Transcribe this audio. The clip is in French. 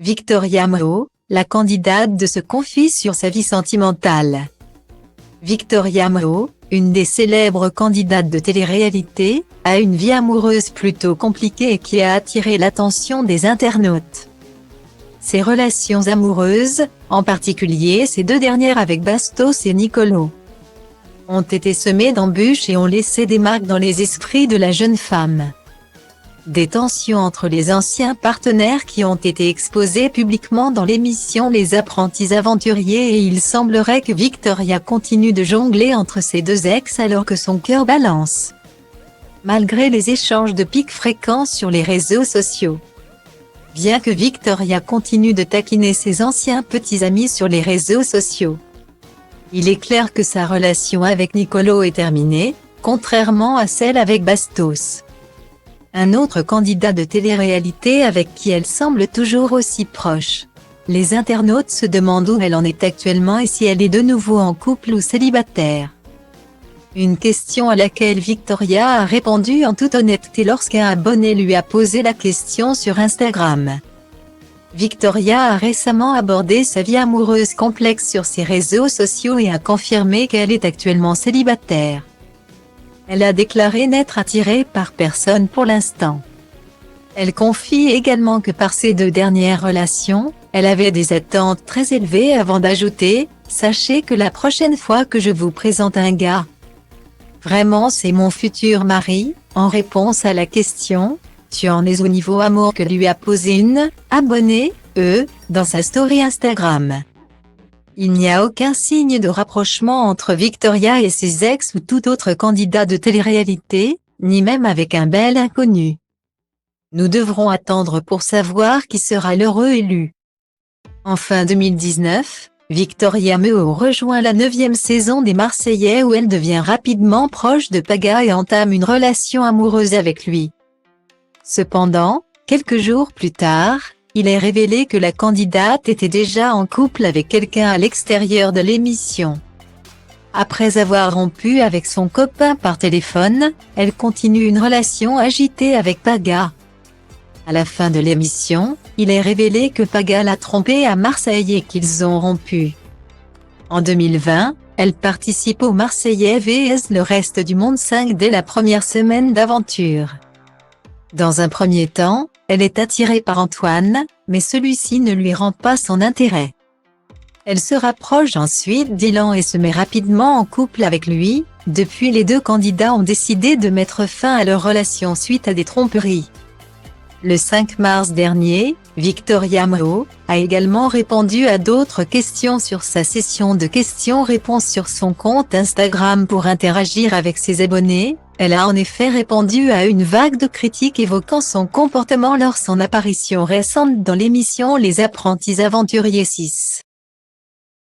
Victoria Moho, la candidate se confie sur sa vie sentimentale. Victoria Moho, une des célèbres candidates de télé-réalité, a une vie amoureuse plutôt compliquée et qui a attiré l'attention des internautes. Ses relations amoureuses, en particulier ces deux dernières avec Bastos et Nicolo, ont été semées d'embûches et ont laissé des marques dans les esprits de la jeune femme. Des tensions entre les anciens partenaires qui ont été exposés publiquement dans l'émission Les Apprentis Aventuriers, et il semblerait que Victoria continue de jongler entre ses deux ex alors que son cœur balance, malgré les échanges de pics fréquents sur les réseaux sociaux. Bien que Victoria continue de taquiner ses anciens petits amis sur les réseaux sociaux, il est clair que sa relation avec Nicolo est terminée, contrairement à celle avec Bastos, un autre candidat de télé-réalité avec qui elle semble toujours aussi proche. Les internautes se demandent où elle en est actuellement et si elle est de nouveau en couple ou célibataire. Une question à laquelle Victoria a répondu en toute honnêteté lorsqu'un abonné lui a posé la question sur Instagram. Victoria a récemment abordé sa vie amoureuse complexe sur ses réseaux sociaux et a confirmé qu'elle est actuellement célibataire. Elle a déclaré n'être attirée par personne pour l'instant. Elle confie également que par ses deux dernières relations, elle avait des attentes très élevées avant d'ajouter « Sachez que la prochaine fois que je vous présente un gars, vraiment c'est mon futur mari », en réponse à la question « Tu en es au niveau amour » que lui a posé une abonnée, dans sa story Instagram. Il n'y a aucun signe de rapprochement entre Victoria et ses ex ou tout autre candidat de télé-réalité, ni même avec un bel inconnu. Nous devrons attendre pour savoir qui sera l'heureux élu. En fin 2019, Victoria Moho rejoint la 9e saison des Marseillais où elle devient rapidement proche de Paga et entame une relation amoureuse avec lui. Cependant, quelques jours plus tard, il est révélé que la candidate était déjà en couple avec quelqu'un à l'extérieur de l'émission. Après avoir rompu avec son copain par téléphone, elle continue une relation agitée avec Paga. À la fin de l'émission, il est révélé que Paga l'a trompée à Marseille et qu'ils ont rompu. En 2020, elle participe aux Marseillais vs le reste du monde 5 dès la première semaine d'aventure. Dans un premier temps, elle est attirée par Antoine, mais celui-ci ne lui rend pas son intérêt. Elle se rapproche ensuite d'Ilan et se met rapidement en couple avec lui. Depuis, les deux candidats ont décidé de mettre fin à leur relation suite à des tromperies. Le 5 mars dernier, Victoria Moho a également répondu à d'autres questions sur sa session de questions-réponses sur son compte Instagram pour interagir avec ses abonnés. Elle a en effet répondu à une vague de critiques évoquant son comportement lors de son apparition récente dans l'émission Les Apprentis Aventuriers 6.